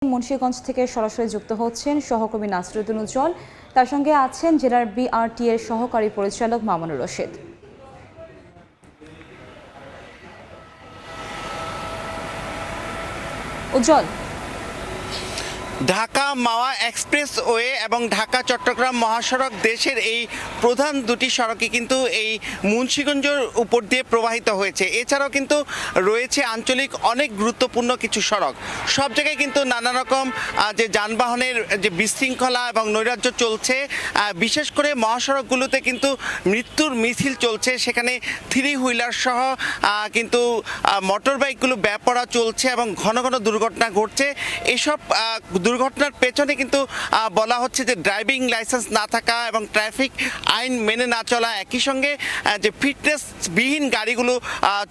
মুন্সিগঞ্জ থেকে সরাসরি যুক্ত হচ্ছেন সহকর্মী নাসরুদ্দিন উজ্জ্বল, তার সঙ্গে আছেন জেলার বিআরটি এর সহকারী পরিচালক মামুনুর রশিদ। উজ্জ্বল, ঢাকা মাওয়া এক্সপ্রেসওয়ে এবং ঢাকা চট্টগ্রাম মহাসড়ক দেশের এই প্রধান দুটি সড়কে কিন্তু এই মুন্সিগঞ্জের উপর দিয়ে প্রবাহিত হয়েছে। এছাড়াও কিন্তু রয়েছে আঞ্চলিক অনেক গুরুত্বপূর্ণ কিছু সড়ক। সব জায়গায় কিন্তু নানা রকম যে যানবাহনের যে বিশৃঙ্খলা এবং নৈরাজ্য চলছে। বিশেষ করে মহাসড়কগুলোতে কিন্তু মৃত্যুর মিছিল চলছে, সেখানে থ্রি হুইলার সহ কিন্তু মোটর বাইকগুলো বেপরোয়া চলছে এবং ঘন ঘন দুর্ঘটনা ঘটছে। এসব দুর্ঘটনার পেছনে কিন্তু বলা হচ্ছে যে ড্রাইভিং লাইসেন্স না থাকা এবং ট্রাফিক আইন মেনে না চলা, একই সঙ্গে যে ফিটনেসবিহীন গাড়িগুলো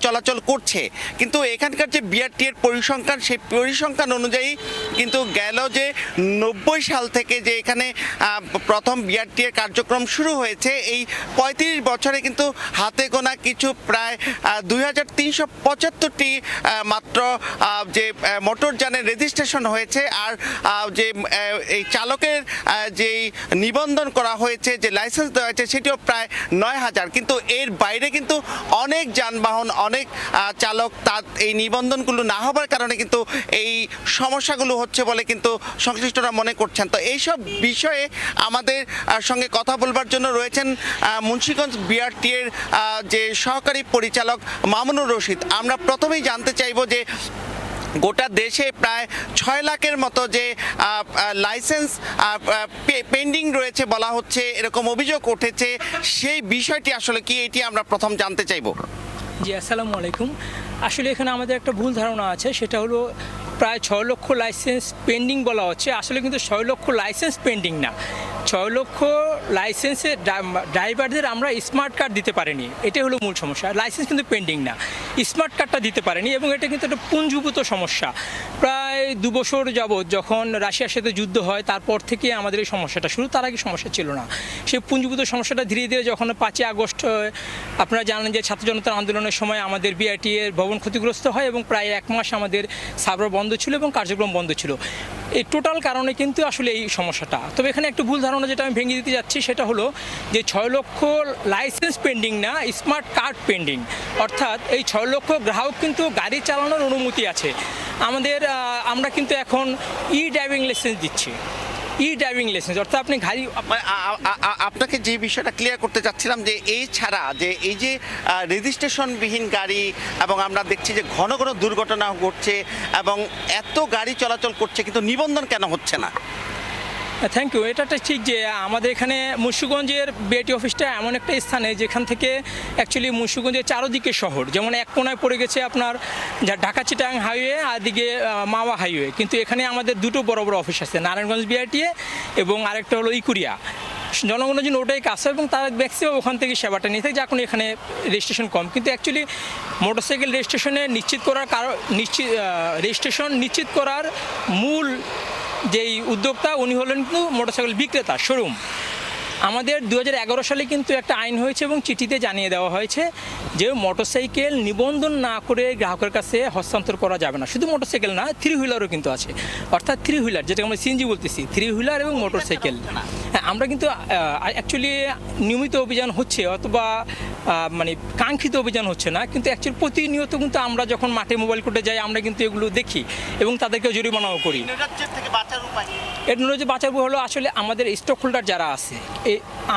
চলাচল করছে। কিন্তু এখানকার যে বিআরটি এর পরিসংখ্যান, সেই পরিসংখ্যান অনুযায়ী কিন্তু গেল যে 90 সাল থেকে যে এখানে প্রথম বিআরটি এর কার্যক্রম শুরু হয়েছে, এই 35 বছরে কিন্তু হাতে গোনা কিছু প্রায় 2375টি মাত্র যে মোটরযানের রেজিস্ট্রেশন হয়েছে। আর যে এই চালকের যেই নিবন্ধন করা হয়েছে, যে লাইসেন্স দেওয়া হয়েছে, সেটিও প্রায় 9000। কিন্তু এর বাইরে কিন্তু অনেক যানবাহন, অনেক চালক তার এই নিবন্ধনগুলো না হবার কারণে কিন্তু এই সমস্যাগুলো হচ্ছে বলে কিন্তু সংশ্লিষ্টরা মনে করছেন। তো এইসব বিষয়ে আমাদের সঙ্গে কথা বলবার জন্য রয়েছেন মুন্সিগঞ্জ বিআরটি এর যে সহকারী পরিচালক মামুনুর রশিদ। আমরা প্রথমেই জানতে চাইব যে গোটা দেশে প্রায় 6 লাখের মতো যে লাইসেন্স পেন্ডিং রয়েছে বলা হচ্ছে, এরকম অভিযোগ উঠেছে, সেই বিষয়টি আসলে কি, এটি আমরা প্রথম জানতে চাইব। জি, আসসালামু আলাইকুম। আসলে এখানে আমাদের একটা ভুল ধারণা আছে, সেটা হলো প্রায় 6 লক্ষ লাইসেন্স পেন্ডিং বলা হচ্ছে। আসলে কিন্তু 6 লক্ষ লাইসেন্স পেন্ডিং না, 6 লক্ষ লাইসেন্সে ড্রাইভারদের আমরা স্মার্ট কার্ড দিতে পারিনি, এটাই হলো মূল সমস্যা। লাইসেন্স কিন্তু পেন্ডিং না, স্মার্ট কার্ডটা দিতে পারেনি, এবং এটা কিন্তু একটা পুঞ্জীভূত সমস্যা। প্রায় 2 বছর যাবৎ যখন রাশিয়ার সাথে যুদ্ধ হয়, তারপর থেকে আমাদের এই সমস্যাটা শুরু। তার আগে সমস্যা ছিল না। সেই পুঞ্জীভূত সমস্যাটা ধীরে ধীরে যখন 5 আগস্ট আপনারা জানেন যে ছাত্র জনতার আন্দোলনের সময় আমাদের বিআরটি এর ভবন ক্ষতিগ্রস্ত হয় এবং প্রায় 1 মাস আমাদের সার্ভার বন্ধ ছিল এবং কার্যক্রম বন্ধ ছিল। এই টোটাল কারণে কিন্তু আসলে এই সমস্যাটা। তবে এখানে একটু ভুল ধারণা যেটা আমি ভেঙে দিতে যাচ্ছি, সেটা হলো যে 6 লক্ষ লাইসেন্স পেন্ডিং না, স্মার্ট কার্ড পেন্ডিং। অর্থাৎ এই 6 লক্ষ গ্রাহক কিন্তু গাড়ি চালানোর অনুমতি আছে আমাদের। আমরা কিন্তু এখন ড্রাইভিং লাইসেন্স দিচ্ছি, ড্রাইভিং লাইসেন্স, অর্থাৎ আপনি গাড়ি। আপনাকে যে বিষয়টা ক্লিয়ার করতে চাচ্ছিলাম যে এই ছাড়া যে এই যে রেজিস্ট্রেশনবিহীন গাড়ি, এবং আমরা দেখছি যে ঘন ঘন দুর্ঘটনা ঘটছে এবং এত গাড়ি চলাচল করছে, কিন্তু নিবন্ধন কেন হচ্ছে না? Thank you. এটা ঠিক যে আমাদের এখানে মুন্সিগঞ্জের বিআরটি অফিসটা এমন একটা স্থানে যেখান থেকে অ্যাকচুয়ালি মুন্সিগঞ্জের চারোদিকে শহর, যেমন এক কোনায় পড়ে গেছে আপনার ঢাকা চিটাগাং হাইওয়ে, আর দিকে মাওয়া হাইওয়ে। কিন্তু এখানে আমাদের দুটো বড় বড় অফিস আছে, নারায়ণগঞ্জ বিআরটি এবং আরেকটা হলো ইকুরিয়া। জনগণের জন্য ওটাই কাছে এবং তারা ম্যাক্সিমাম ওখান থেকে সেবাটা নিয়ে থাকে, যখন এখানে রেজিস্ট্রেশন কম। কিন্তু অ্যাকচুয়ালি মোটরসাইকেল রেজিস্ট্রেশনে রেজিস্ট্রেশন নিশ্চিত করার মূল যেই উদ্যোক্তা, উনি হলেন কিন্তু মোটরসাইকেল বিক্রেতা শোরুম। আমাদের 2011 সালে কিন্তু একটা আইন হয়েছে এবং চিঠিতে জানিয়ে দেওয়া হয়েছে যে মোটরসাইকেল নিবন্ধন না করে গ্রাহকের কাছে হস্তান্তর করা যাবে না। শুধু মোটরসাইকেল না, 3 হুইলারও কিন্তু আছে। অর্থাৎ 3 হুইলার, যেটা আমরা সিএনজি বলতেছি, 3 হুইলার এবং মোটরসাইকেল। হ্যাঁ, আমরা কিন্তু অ্যাকচুয়ালি নিয়মিত অভিযান হচ্ছে, অথবা মানে কাঙ্ক্ষিত অভিযান হচ্ছে না, কিন্তু অ্যাকচুয়ালি প্রতিনিয়ত কিন্তু আমরা যখন মাঠে মোবাইল কোর্টে যাই, আমরা কিন্তু এগুলো দেখি এবং তাদেরকে জরিমানাও করি। এর নৈরাজ্য বাঁচার উপায় হলো আসলে আমাদের স্টক হোল্ডার যারা আছে,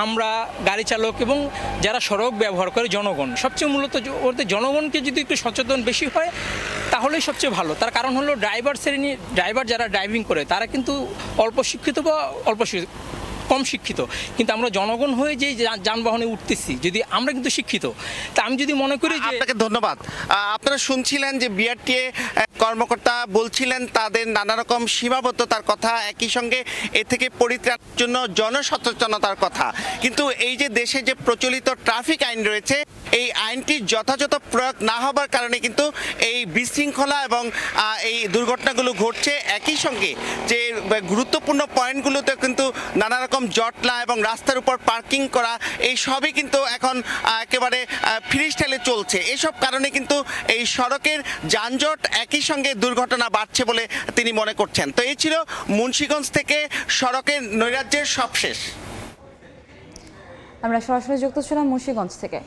আমরা গাড়ি চালক এবং যারা সড়ক ব্যবহার করে জনগণ, সবচেয়ে মূলত ওদের জনগণকে যদি একটু সচেতন বেশি হয় তাহলেই সবচেয়ে ভালো। তার কারণ হলো ড্রাইভার যারা ড্রাইভিং করে তারা কিন্তু অল্প শিক্ষিত বা কম শিক্ষিত, কিন্তু আমরা জনগণ হয়ে যে যানবাহনে উঠতেছি, যদি আমরা কিন্তু শিক্ষিত, তা আমি যদি মনে করি যে। আপনাকে ধন্যবাদ। আপনারা শুনছিলেন যে বিআরটি কর্মকর্তা বলছিলেন তাদের নানা রকম সীমাবদ্ধতার কথা, একই সঙ্গে এ থেকে পরিত্রাণের জন্য জনসচেতনতার কথা। কিন্তু এই যে দেশে যে প্রচলিত ট্রাফিক আইন রয়েছে, এই আইনটির যথাযথ প্রয়োগ না হবার কারণে কিন্তু এই বিশৃঙ্খলা এবং এই দুর্ঘটনাগুলো ঘটছে। একই সঙ্গে যে গুরুত্বপূর্ণ পয়েন্টগুলোতে কিন্তু নানা রকম জটলা এবং রাস্তার উপর পার্কিং করা, এই সবই কিন্তু এখন একেবারে ফ্রি স্টাইলে চলছে। এসব কারণে কিন্তু এই সড়কের যানজট একই সঙ্গে দুর্ঘটনা বাড়ছে বলে তিনি মনে করছেন। তো এই ছিল মুন্সিগঞ্জ থেকে সড়কের নৈরাজ্যের সবশেষ। আমরা সরাসরি যুক্ত ছিলাম মুন্সিগঞ্জ থেকে।